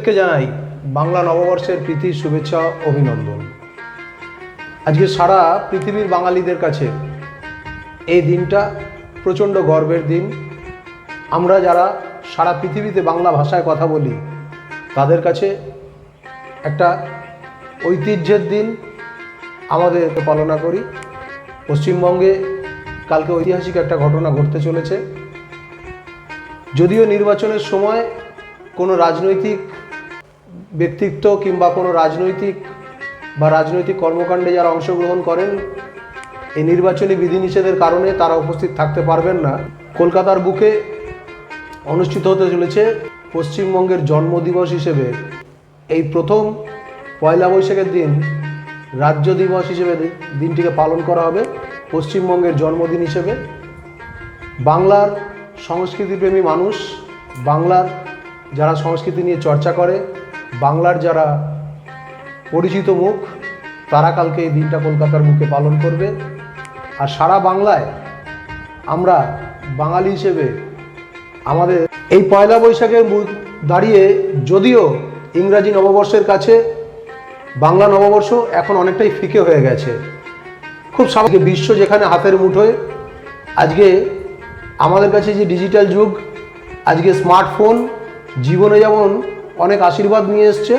কে জানাই বাংলা নববর্ষের প্রীতি শুভেচ্ছা অভিনন্দন। আজকে সারা পৃথিবীর বাঙালিদের কাছে এই দিনটা প্রচণ্ড গর্বের দিন। আমরা যারা সারা পৃথিবীতে বাংলা ভাষায় কথা বলি তাদের কাছে একটা ঐতিহ্যের দিন আমাদের পালনা করি। পশ্চিমবঙ্গে কালকে ঐতিহাসিক একটা ঘটনা ঘটতে চলেছে। যদিও নির্বাচনের সময় কোনো রাজনৈতিক ব্যক্তিত্ব কিংবা কোনো রাজনৈতিক কর্মকাণ্ডে যারা অংশগ্রহণ করেন এই নির্বাচনী বিধিনিষেধের কারণে তারা উপস্থিত থাকতে পারবেন না। কলকাতার বুকে অনুষ্ঠিত হতে চলেছে পশ্চিমবঙ্গের জন্মদিবস হিসেবে এই প্রথম পয়লা বৈশাখের দিন রাজ্য দিবস হিসেবে দিনটিকে পালন করা হবে পশ্চিমবঙ্গের জন্মদিন হিসেবে। বাংলার সংস্কৃতিপ্রেমী মানুষ, বাংলার যারা সংস্কৃতি নিয়ে চর্চা করে, বাংলার যারা পরিচিত মুখ, তারা কালকে এই দিনটা কলকাতার বুকে পালন করবে। আর সারা বাংলায় আমরা বাঙালি হিসেবে আমাদের এই পয়লা বৈশাখের দাঁড়িয়ে যদিও ইংরাজি নববর্ষের কাছে বাংলা নববর্ষ এখন অনেকটাই ফিকে হয়ে গেছে। খুব স্বাভাবিক, বিশ্ব যেখানে হাতের মুঠোয়, আজকে আমাদের কাছে যে ডিজিটাল যুগ, আজকে স্মার্টফোন জীবনে যেমন অনেক আশীর্বাদ নিয়ে এসছে,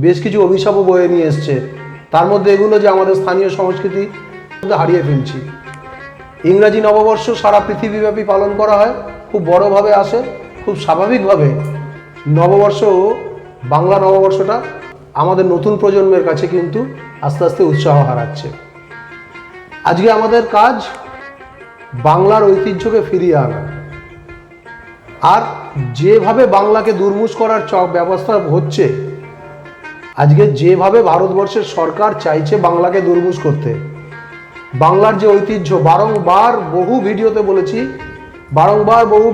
বেশ কিছু অভিশাপও বয়ে নিয়ে এসছে। তার মধ্যে এগুলো যে আমাদের স্থানীয় সংস্কৃতি হারিয়ে ফেলছি। ইংরাজি নববর্ষ সারা পৃথিবীব্যাপী পালন করা হয়, খুব বড়োভাবে আসে, খুব স্বাভাবিকভাবে নববর্ষ বাংলা নববর্ষটা আমাদের নতুন প্রজন্মের কাছে কিন্তু আস্তে আস্তে উৎসাহ হারাচ্ছে। আজকে আমাদের কাজ বাংলার ঐতিহ্যকে ফিরিয়ে আনা। আর যেভাবে বাংলাকে দুর্মুষ করার ব্যবস্থা হচ্ছে, আজকে যেভাবে ভারতবর্ষের সরকার চাইছে বাংলাকে দুর্মুষ করতে, বাংলার যে ঐতিহ্য, বারংবার বহু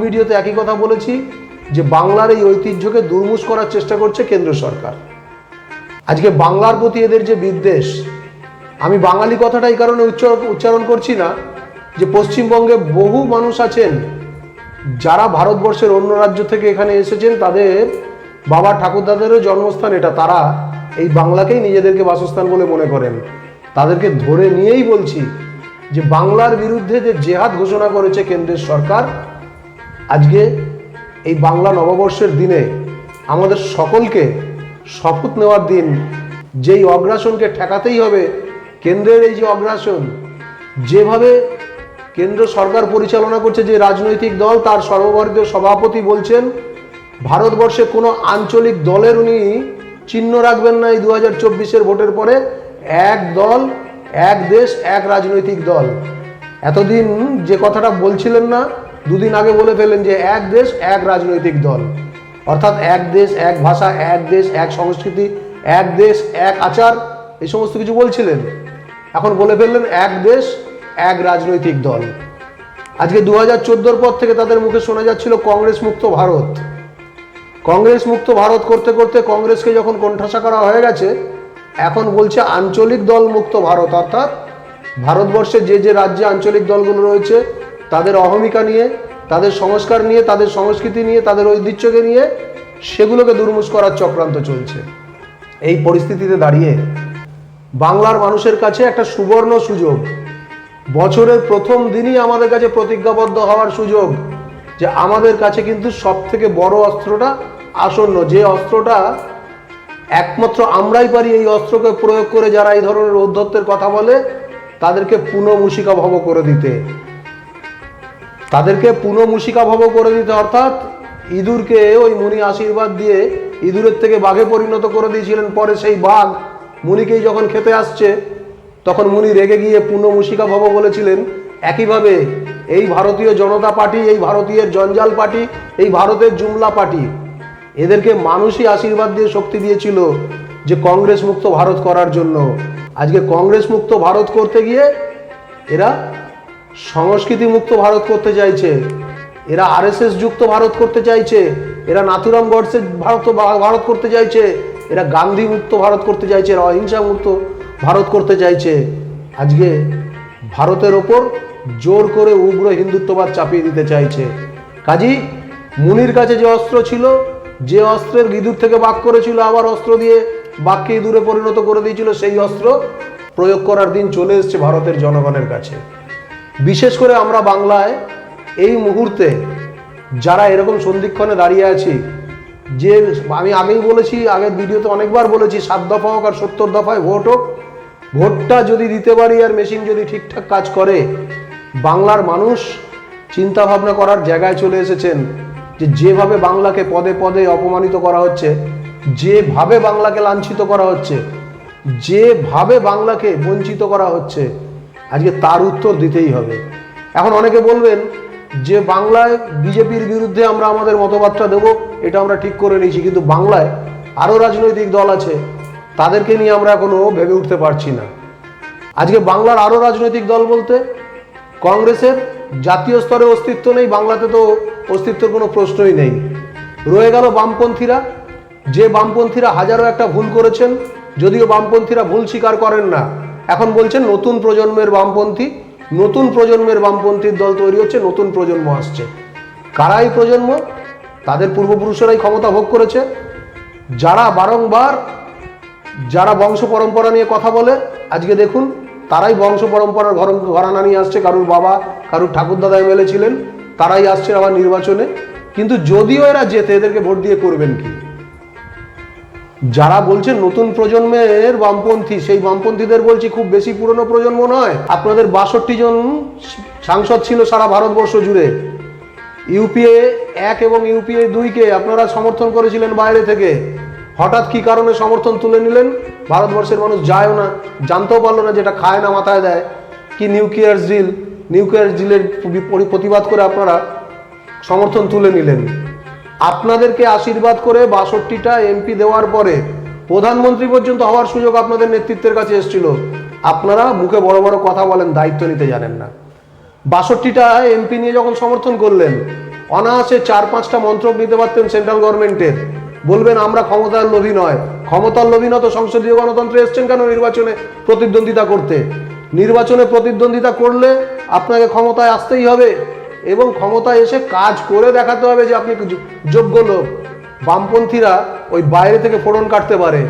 ভিডিওতে একই কথা বলেছি যে বাংলার এই ঐতিহ্যকে দুর্মুষ করার চেষ্টা করছে কেন্দ্র সরকার। আজকে বাংলার প্রতি এদের যে বিদ্বেষ, আমি বাঙালি কথাটা এই কারণে উচ্চারণ করছি না যে পশ্চিমবঙ্গে বহু মানুষ আছেন যারা ভারতবর্ষের অন্য রাজ্য থেকে এখানে এসেছেন, তাদের বাবা ঠাকুরদাদেরও জন্মস্থান এটা, তারা এই বাংলাকেই নিজেদেরকে বাসস্থান বলে মনে করেন। তাদেরকে ধরে নিয়েই বলছি যে বাংলার বিরুদ্ধে যে জেহাদ ঘোষণা করেছে কেন্দ্রের সরকার, আজকে এই বাংলা নববর্ষের দিনে আমাদের সকলকে শপথ নেওয়ার দিন। যেই অগ্রাসনকে ঠেকাতেই হবে, কেন্দ্রের এই যে অগ্রাসন, যেভাবে কেন্দ্র সরকার পরিচালনা করছে যে রাজনৈতিক দল, তার সর্বভারতীয় সভাপতি বলছেন ভারতবর্ষে কোনো আঞ্চলিক দলের উনি চিহ্ন রাখবেন না এই 2024-এর ভোটের পরে। এক দল, এক দেশ, এক রাজনৈতিক দল। এতদিন যে কথাটা বলছিলেন না, দুদিন আগে বলে ফেলেন যে এক দেশ, এক রাজনৈতিক দল, অর্থাৎ এক দেশ, এক ভাষা, এক দেশ, এক সংস্কৃতি, এক দেশ, এক আচার, এই সমস্ত কিছু বলছিলেন। এখন বলে ফেললেন এক দেশ, এক রাজনৈতিক দল। আজকে 2014-র পর থেকে তাদের মুখে শোনা যাচ্ছিল কংগ্রেস মুক্ত ভারত। কংগ্রেস মুক্ত ভারত করতে করতে কংগ্রেসকে যখন কোণঠাসা করা হয়ে গেছে, এখন বলছে আঞ্চলিক দল মুক্ত ভারত। অর্থাৎ ভারতবর্ষে যে রাজ্যে আঞ্চলিক দলগুলো রয়েছে তাদের অহমিকা নিয়ে, তাদের সংস্কার নিয়ে, তাদের সংস্কৃতি নিয়ে, তাদের ঐতিহ্যকে নিয়ে সেগুলোকে দুর্মুষ করার চক্রান্ত চলছে। এই পরিস্থিতিতে দাঁড়িয়ে বাংলার মানুষের কাছে একটা সুবর্ণ সুযোগ, বছরের প্রথম দিনই আমাদের কাছে প্রতিজ্ঞাবদ্ধ হওয়ার সুযোগ যে আমাদের কাছে কিন্তু সব থেকে বড় অস্ত্রটা আসন্ন, যে অস্ত্রটা একমাত্র আমরাই পারি এই অস্ত্রকে প্রয়োগ করে যারা এই ধরনের ঔদ্ধত্যের কথা বলে তাদেরকে পুনঃমূষিকাভব করে দিতে, অর্থাৎ ইঁদুরকে ওই মুনি আশীর্বাদ দিয়ে ইঁদুরের থেকে বাঘে পরিণত করে দিয়েছিলেন। পরে সেই বাঘ মুনিকেই যখন খেতে আসছে তখন মুনি রেগে গিয়ে পুনঃমূষিকাভব বলেছিলেন। একইভাবে এই ভারতীয় জনতা পার্টি, এই ভারতীয় জঞ্জাল পার্টি, এই ভারতের জুমলা পার্টি, এদেরকে মানুষই আশীর্বাদ দিয়ে শক্তি দিয়েছিল যে কংগ্রেস মুক্ত ভারত করার জন্য। আজকে কংগ্রেস মুক্ত ভারত করতে গিয়ে এরা সংস্কৃতি মুক্ত ভারত করতে চাইছে, এরা আরএসএস যুক্ত ভারত করতে চাইছে, এরা নাথুরাম গডসে ভারত করতে চাইছে, এরা গান্ধী মুক্ত ভারত করতে চাইছে, এরা অহিংসা মুক্ত ভারত করতে চাইছে। আজকে ভারতের ওপর জোর করে উগ্র হিন্দুত্ববাদ চাপিয়ে দিতে চাইছে। কাজী মুনির কাছে যে অস্ত্র ছিল, যে অস্ত্রের ইঁদুর থেকে বাঘ করেছিল, আবার অস্ত্র দিয়ে বাঘকে ইঁদুরে পরিণত করে দিয়েছিল, সেই অস্ত্র প্রয়োগ করার দিন চলে এসেছে ভারতের জনগণের কাছে। বিশেষ করে আমরা বাংলায় এই মুহূর্তে যারা এরকম সন্ধিক্ষণে দাঁড়িয়ে আছি, যে আমি বলেছি, আগের ভিডিওতে অনেকবার বলেছি, 7 দফা হোক আর 70 দফায় ভোট হোক, ভোটটা যদি দিতে পারি আর মেশিন যদি ঠিকঠাক কাজ করে, বাংলার মানুষ চিন্তা ভাবনা করার জায়গায় চলে এসেছেন যে যেভাবে বাংলাকে পদে পদে অপমানিত করা হচ্ছে, যেভাবে বাংলাকে লাঞ্ছিত করা হচ্ছে, যেভাবে বাংলাকে বঞ্চিত করা হচ্ছে, আজকে তার উত্তর দিতেই হবে। এখন অনেকে বলবেন যে বাংলায় বিজেপির বিরুদ্ধে আমরা আমাদের মতবাদটা দেবো, এটা আমরা ঠিক করে নিয়েছি, কিন্তু বাংলায় আরও রাজনৈতিক দল আছে, তাদেরকে নিয়ে আমরা এখনো ভেবে উঠতে পারছি না। আজকে বাংলার আরও রাজনৈতিক দল বলতে কংগ্রেসের জাতীয় স্তরে অস্তিত্ব নেই, বাংলাতে তো অস্তিত্বের কোনো প্রশ্নই নেই। রয়ে গেল বামপন্থীরা, যে বামপন্থীরা হাজারো একটা ভুল করেছেন, যদিও বামপন্থীরা ভুল স্বীকার করেন না, এখন বলছেন নতুন প্রজন্মের বামপন্থী, নতুন প্রজন্মের বামপন্থীর দল তৈরি হচ্ছে, নতুন প্রজন্ম আসছে। কারা এই প্রজন্ম? তাদের পূর্বপুরুষেরাই ক্ষমতা ভোগ করেছে, যারা বারংবার যারা বংশ পরম্পরা নিয়ে কথা বলে, আজকে দেখুন তারাই বংশ পরম্পরার ঘরানা নিয়ে আসছে। কারুর বাবা, কারুর ঠাকুরদাদা এমএলএ ছিলেন, তারাই আসছে আবার নির্বাচনে। কিন্তু যদিও এরা জেতে, এদেরকে ভোট দিয়ে করবেন কি? যারা বলছেন নতুন প্রজন্মের বামপন্থী, সেই বামপন্থীদের বলছি খুব বেশি পুরনো প্রজন্ম নয়। আপনাদের 62 জন সাংসদ ছিল সারা ভারতবর্ষ জুড়ে। ইউপিএ 1 এবং ইউপিএ 2-কে আপনারা সমর্থন করেছিলেন বাইরে থেকে। হঠাৎ কি কারণে সমর্থন তুলে নিলেন? ভারতবর্ষের মানুষ যায়ও না, জানতেও পারলো না, যেটা খায় না মাথায় দেয়। কি নিউক্লিয়ার ডিলের প্রতিবাদ করে আপনারা সমর্থন তুলে নিলেন। আপনাদেরকে আশীর্বাদ করে 62টা এমপি দেওয়ার পরে প্রধানমন্ত্রী পর্যন্ত হওয়ার সুযোগ আপনাদের নেতৃত্বের কাছে এসেছিল। আপনারা মুখে বড় বড় কথা বলেন, দায়িত্ব নিতে জানেন না। 62টা এমপি নিয়ে যখন সমর্থন করলেন, অনায়াসে 4-5টা মন্ত্রক নিতে পারতেন সেন্ট্রাল গভর্নমেন্টের। বলবেন আমরা ক্ষমতার লোভী নয়। ক্ষমতার লোভী না তো সংসদীয় গণতন্ত্রে এসছেন কেন নির্বাচনে প্রতিদ্বন্দ্বিতা করতে? নির্বাচনে প্রতিদ্বন্দ্বিতা করলে আপনাকে ক্ষমতায় আসতেই হবে, এবং ক্ষমতায় এসে কাজ করে দেখাতে হবে যে আপনি যোগ্য লোক। বামপন্থীরা ওই বাইরে থেকে ফোড়ন কাটতে পারে।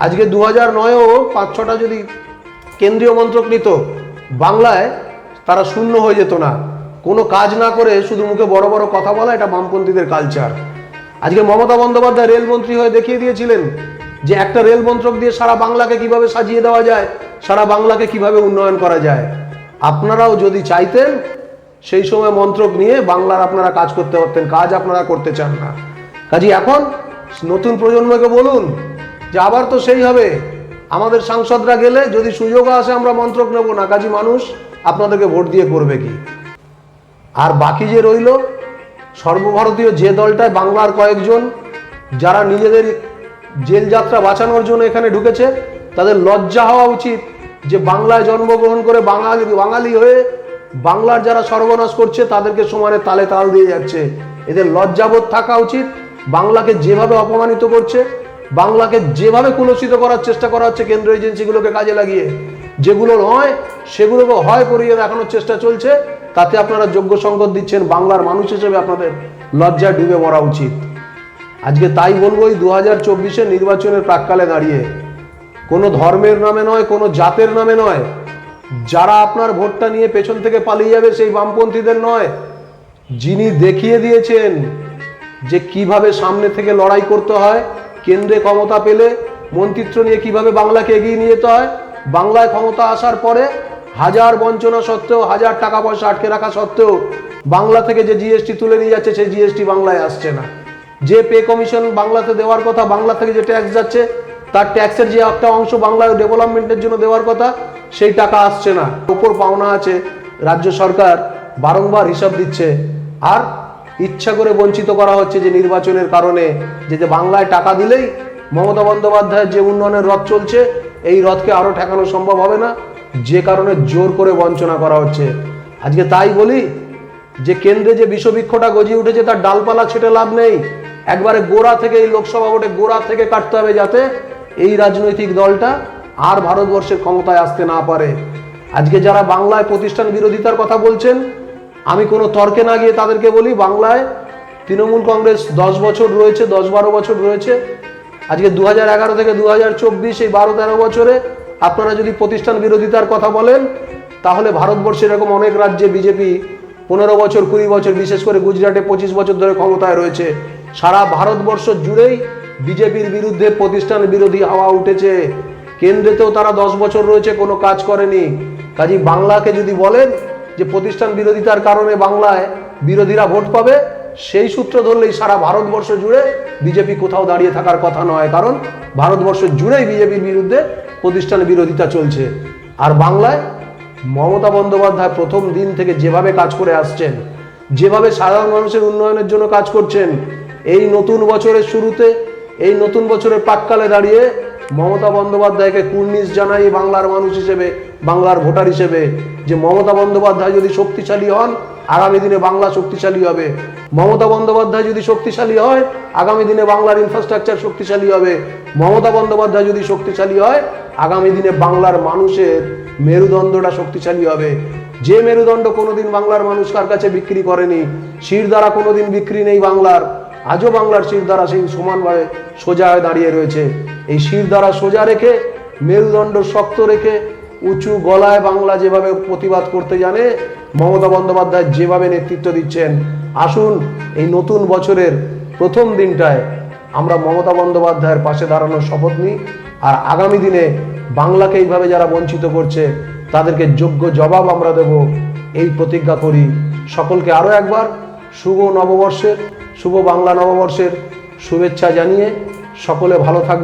আজকে 2009-ও 5-6টা যদি কেন্দ্রীয় মন্ত্রক নিত, বাংলায় তারা শূন্য হয়ে যেত না। কোনো কাজ না করে শুধু মুখে বড় বড় কথা বলা, এটা বামপন্থীদের কালচার। আজকে মমতা বন্দ্যোপাধ্যায় রেলমন্ত্রী হয়ে দেখিয়ে দিয়েছিলেন যে একটা রেল মন্ত্রক দিয়ে সারা বাংলাকে কিভাবে সাজিয়ে দেওয়া যায়, সারা বাংলাকে কিভাবে উন্নয়ন করা যায়। আপনারাও যদি চাইতেন, সেই সময় মন্ত্রক নিয়ে বাংলার আপনারা কাজ করতে পারতেন। কাজ আপনারা করতে চান না। কাজে এখন নতুন প্রজন্মকে বলুন যে আবার তো সেই হবে, আমাদের সাংসদরা গেলে যদি সুযোগ আসে আমরা মন্ত্রক নেব না। কাজী মানুষ আপনাদেরকে ভোট দিয়ে করবে কি? আর বাকি যে রইল সর্বভারতীয় যে দলটায় বাংলার কয়েকজন যারা নিজেদের জেল যাত্রা বাঁচানোর জন্য এখানে ঢুকেছে, তাদের লজ্জা হওয়া উচিত যে বাংলায় জন্মগ্রহণ করে বাঙালি হয়ে বাংলার যারা সর্বনাশ করছে তাদেরকে সমানে তালে তাল দিয়ে যাচ্ছে। এদের লজ্জাবোধ থাকা উচিত। বাংলাকে যেভাবে অপমানিত করছে, বাংলাকে যেভাবে কুলসিত করার চেষ্টা করা হচ্ছে কেন্দ্রীয় এজেন্সিগুলোকে কাজে লাগিয়ে, যেগুলো নয় সেগুলোকে হয় করিয়ে দেখানোর চেষ্টা চলছে, তাতে আপনারা যোগ্য সংকেত দিচ্ছেন। বাংলার মানুষ হিসেবে আপনাদের লজ্জায় ডুবে মরা উচিত। আজকে তাই বলবো, এই 2024-এর নির্বাচনের প্রাক্কালে দাঁড়িয়ে কোনো ধর্মের নামে নয়, কোনো জাতের নামে নয়, যারা আপনার ভোটটা নিয়ে পেছন থেকে পালিয়ে যাবে সেই বামপন্থীদের নয়, যিনি দেখিয়ে দিয়েছেন যে কিভাবে সামনে থেকে লড়াই করতে হয়, কেন্দ্রে ক্ষমতা পেলে মন্ত্রিত্ব নিয়ে কিভাবে বাংলাকে এগিয়ে নিয়ে যেতে হয়, বাংলায় ক্ষমতা আসার পরে হাজার বঞ্চনা সত্ত্বেও, হাজার টাকা পয়সা আটকে রাখা সত্ত্বেও বাংলা থেকে যে জিএসটি তুলে নিয়ে যাচ্ছে, সেই জিএসটি বাংলায় আসছে না। যে পে কমিশন বাংলাতে দেওয়ার কথা, বাংলা থেকে যে ট্যাক্স যাচ্ছে, তার ট্যাক্সের যে একটা অংশ বাংলায় ডেভেলপমেন্টের জন্য দেওয়ার কথা, সেই টাকা আসছে না। ওপর পাওনা আছে, রাজ্য সরকার বারংবার হিসাব দিচ্ছে, আর ইচ্ছা করে বঞ্চিত করা হচ্ছে যে নির্বাচনের কারণে যে বাংলায় টাকা দিলেই মমতা বন্দ্যোপাধ্যায়ের যে উন্নয়নের রথ চলছে, এই রথকে আরো ঠেকানো সম্ভব হবে না, যে কারণে জোর করে বঞ্চনা করা হচ্ছে। আজকে তাই বলি যে কেন্দ্রে যে বিষবৃক্ষটা গজিয়ে উঠেছে, তার ডালপালা ছেটে লাভ নেই। একবারে গোড়া থেকে, এই লোকসভা ভোটে গোড়া থেকে কাটতে হবে, যাতে এই রাজনৈতিক দলটা আর ভারতবর্ষের ক্ষমতায় আসতে না পারে। আজকে যারা বাংলায় প্রতিষ্ঠান বিরোধিতার কথা বলছেন, আমি কোনো তর্কে না গিয়ে তাদেরকে বলি, বাংলায় তৃণমূল কংগ্রেস 10 বছর রয়েছে, 10-12 বছর রয়েছে। আজকে 2011 থেকে 2024 এই 12-13 বছরে আপনারা যদি প্রতিষ্ঠান বিরোধিতার কথা বলেন, তাহলে ভারতবর্ষে এরকম অনেক রাজ্যে বিজেপি 15 বছর 20 বছর, বিশেষ করে গুজরাটে 25 বছর ধরে ক্ষমতায় রয়েছে। সারা ভারতবর্ষ জুড়েই বিজেপির বিরুদ্ধে প্রতিষ্ঠান বিরোধী হাওয়া উঠেছে। কেন্দ্রেতেও তারা 10 বছর রয়েছে, কোনো কাজ করেনি। কাজী বাংলাকে যদি বলেন যে প্রতিষ্ঠান বিরোধিতার কারণে বাংলায় বিরোধীরা ভোট পাবে, সেই সূত্র ধরলেই সারা ভারতবর্ষ জুড়ে বিজেপি কোথাও দাঁড়িয়ে থাকার কথা নয়, কারণ ভারতবর্ষ জুড়েই বিজেপির বিরুদ্ধে প্রতিষ্ঠান বিরোধিতা চলছে। আর বাংলায় মমতা বন্দ্যোপাধ্যায় প্রথম দিন থেকে যেভাবে কাজ করে আসছেন, যেভাবে সাধারণ মানুষের উন্নয়নের জন্য কাজ করছেন, এই নতুন বছরের শুরুতে, এই নতুন বছরের প্রাক্কালে দাঁড়িয়ে মমতা বন্দ্যোপাধ্যায়কে কুর্নিশ জানাই বাংলার মানুষ হিসেবে, বাংলার ভোটার হিসেবে, যে মমতা বন্দ্যোপাধ্যায় যদি শক্তিশালী হন, আগামী দিনে বাংলা শক্তিশালী হবে। মমতা বন্দ্যোপাধ্যায় যদি শক্তিশালী হয়, আগামী দিনে বাংলার ইনফ্রাস্ট্রাকচার শক্তিশালী হবে। মমতা বন্দ্যোপাধ্যায় যদি শক্তিশালী হয়, আগামী দিনে বাংলার মানুষের মেরুদণ্ডটা শক্তিশালী হবে। যে মেরুদণ্ড কোনোদিন বাংলার মানুষ কার কাছে বিক্রি করেনি, শিরদাঁড়া কোনোদিন বিক্রি নেই বাংলার, আজও বাংলার শিরদাঁড়া সেই সমানভাবে সোজা হয়ে দাঁড়িয়ে রয়েছে। এই শিরদাঁড়া সোজা রেখে, মেরুদণ্ড শক্ত রেখে, উঁচু গলায় বাংলা যেভাবে প্রতিবাদ করতে জানে, মমতা বন্দ্যোপাধ্যায় যেভাবে নেতৃত্ব দিচ্ছেন, আসুন এই নতুন বছরের প্রথম দিনটায় আমরা মমতা বন্দ্যোপাধ্যায়ের পাশে দাঁড়ানোর শপথ নিই। আর আগামী দিনে বাংলাকে এইভাবে যারা বঞ্চিত করছে, তাদেরকে যোগ্য জবাব আমরা দেব, এই প্রতিজ্ঞা করি। সকলকে আরও একবার শুভ নববর্ষের, শুভ বাংলা নববর্ষের শুভেচ্ছা জানিয়ে সকলে ভালো থাকবে।